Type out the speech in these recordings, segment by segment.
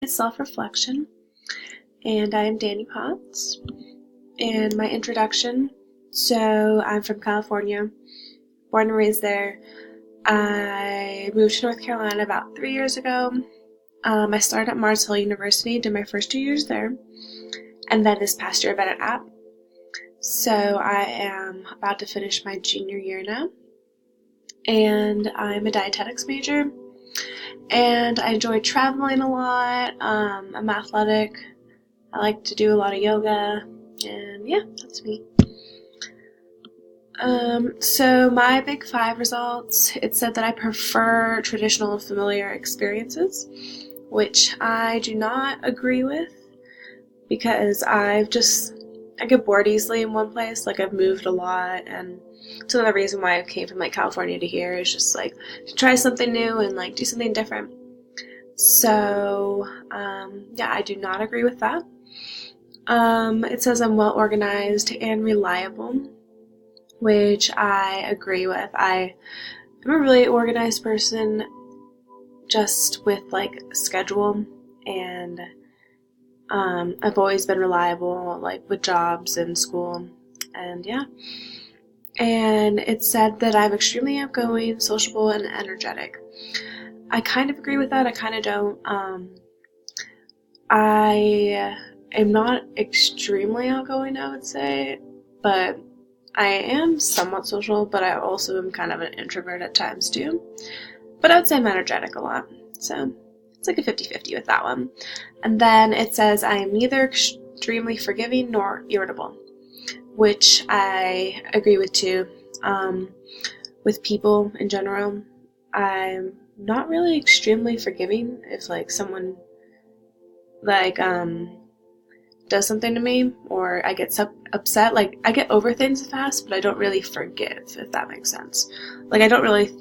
is Self-Reflection, and I am Danny Potts. And my introduction, so I'm from California, born and raised there. I moved to North Carolina about 3 years ago. I started at Mars Hill University, did my first 2 years there, and then this past year I've been at App. So I am about to finish my junior year now, and I'm a dietetics major, and I enjoy traveling a lot. I'm athletic. I like to do a lot of yoga, and yeah, that's me. So my Big Five results, it said that I prefer traditional and familiar experiences, which I do not agree with, because I get bored easily in one place. Like, I've moved a lot, and it's another reason why I came from California to here, is just to try something new and do something different. So yeah, I do not agree with that. It says I'm well organized and reliable, which I agree with. I am a really organized person, just with schedule, and I've always been reliable with jobs and school, and yeah. And it said that I'm extremely outgoing, sociable, and energetic. I kind of agree with that. I kind of don't. I am not extremely outgoing, I would say, but I am somewhat social, but I also am kind of an introvert at times too. But I would say I'm energetic a lot, so it's like a 50-50 with that one. And then it says I am neither extremely forgiving nor irritable, which I agree with too. With people in general, I'm not really extremely forgiving if someone does something to me, or I get upset. I get over things fast, but I don't really forgive, if that makes sense. I don't really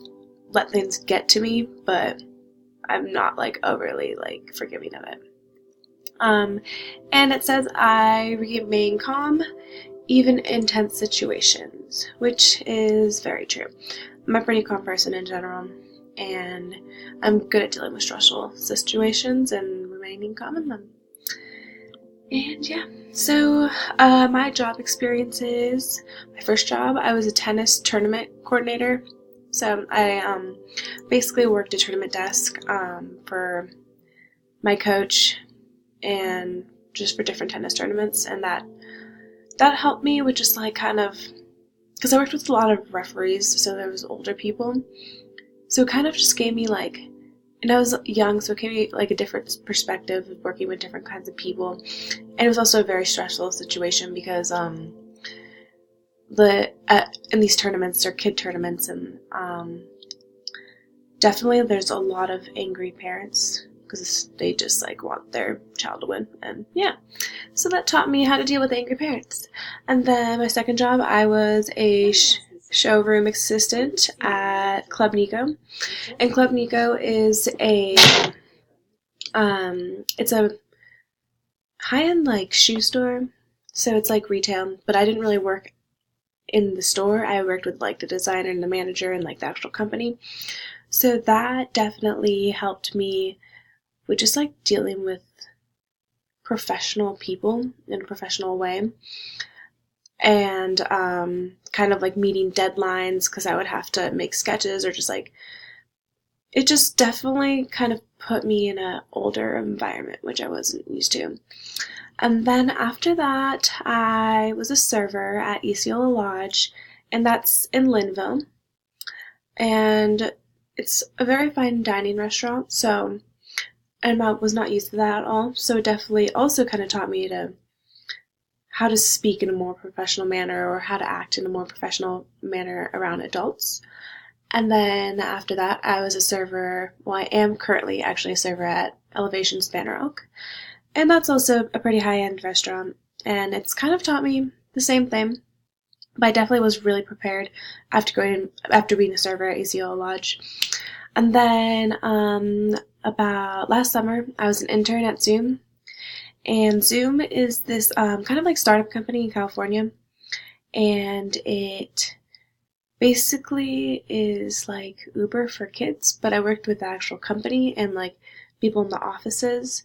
let things get to me, but I'm not overly forgiving of it. And it says I remain calm even in tense situations, which is very true. I'm a pretty calm person in general, and I'm good at dealing with stressful situations and remaining calm in them. And yeah, so my job experiences, my first job, I was a tennis tournament coordinator. So I basically worked a tournament desk for my coach, and just for different tennis tournaments, and that helped me with just because I worked with a lot of referees, so there was older people, so it kind of just gave me and I was young, so it gave me a different perspective of working with different kinds of people. And it was also a very stressful situation because in these tournaments, they're kid tournaments, and definitely there's a lot of angry parents because they just want their child to win. And yeah, so that taught me how to deal with angry parents. And then my second job, I was a showroom assistant at Club Nico. And Club Nico is it's a high-end shoe store, so it's retail, but I didn't really work in the store. I worked with the designer and the manager and the actual company. So that definitely helped me with just dealing with professional people in a professional way, and kind of meeting deadlines, because I would have to make sketches, or just it just definitely kind of put me in an older environment, which I wasn't used to. And then after that, I was a server at Esiola Lodge, and that's in Linville, and it's a very fine dining restaurant, and I was not used to that at all, so it definitely also kind of taught me how to speak in a more professional manner, or how to act in a more professional manner around adults. And then after that, I was a server, I am currently actually a server at Elevation Spanner Oak, and that's also a pretty high-end restaurant, and it's kind of taught me the same thing, but I definitely was really prepared after being a server at Esiola Lodge. And then about last summer, I was an intern at Zoom. And Zoom is this kind of startup company in California. And it basically is Uber for kids, but I worked with the actual company and people in the offices.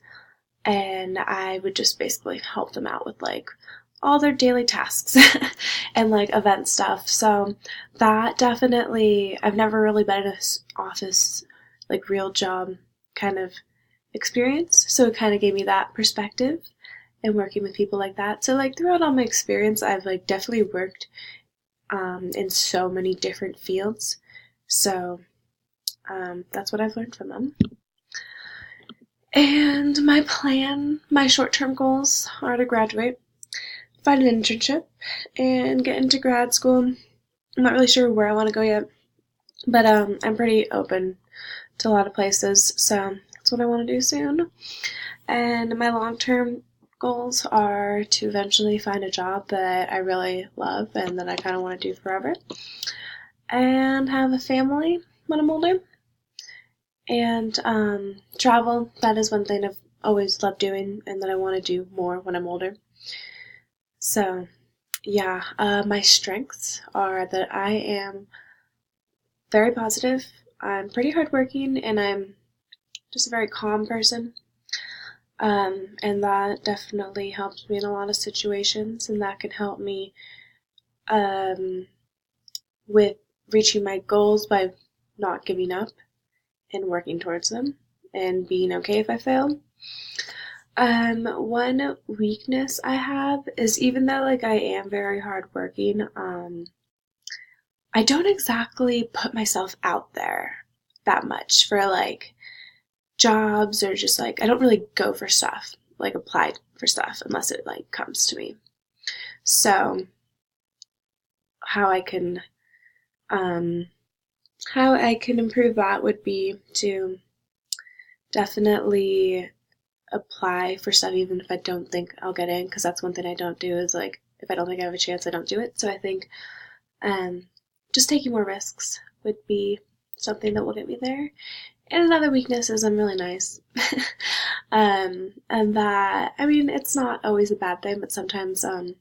and I would just basically help them out with like all their daily tasks and like event stuff. So that definitely, I've never really been in an office, like real job kind of experience. So it kind of gave me that perspective and working with people like that. So like throughout all my experience, I've like definitely worked in so many different fields. So that's what I've learned from them. And my plan, my short-term goals are to graduate, find an internship, and get into grad school. I'm not really sure where I want to go yet, but I'm pretty open to a lot of places, so that's what I want to do soon. And my long-term goals are to eventually find a job that I really love and that I kind of want to do forever, and have a family when I'm older, and travel. That is one thing I've always loved doing and that I want to do more when I'm older. So yeah, my strengths are that I am very positive, I'm pretty hardworking, and I'm just a very calm person. And that definitely helps me in a lot of situations, and that can help me um, with reaching my goals by not giving up and working towards them and being okay if I fail. One weakness I have is, even though like I am very hardworking, I don't exactly put myself out there that much for like jobs, or just like I don't really go for stuff, like apply for stuff unless it like comes to me. So how I can um how I can improve that would be to definitely apply for stuff even if I don't think I'll get in, because that's one thing I don't do, is like if I don't think I have a chance, I don't do it. So I think just taking more risks would be something that will get me there. And another weakness is I'm really nice. And that, I mean, it's not always a bad thing, but sometimes I'm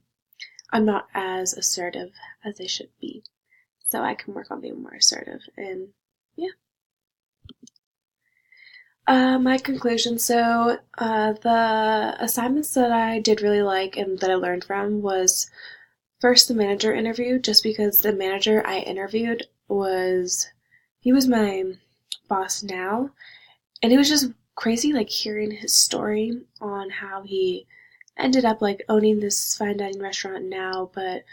not as assertive as I should be. So I can work on being more assertive. And yeah. My conclusion. So the assignments that I did really like and that I learned from was first the manager interview, just because the manager I interviewed he was my boss now, and it was just crazy like hearing his story on how he ended up like owning this fine dining restaurant now, but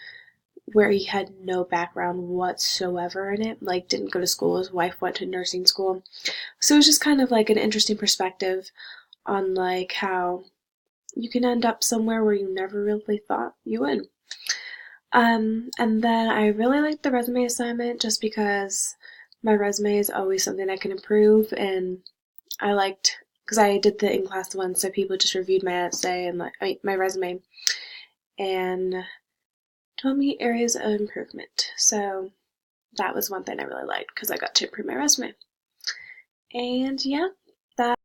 where he had no background whatsoever in it, like didn't go to school. His wife went to nursing school. So it was just kind of like an interesting perspective on like how you can end up somewhere where you never really thought you would. And then I really liked the resume assignment just because my resume is always something I can improve, and I liked, because I did the in-class one, so people just reviewed my essay and my resume and told me areas of improvement. So that was one thing I really liked because I got to improve my resume. And yeah, that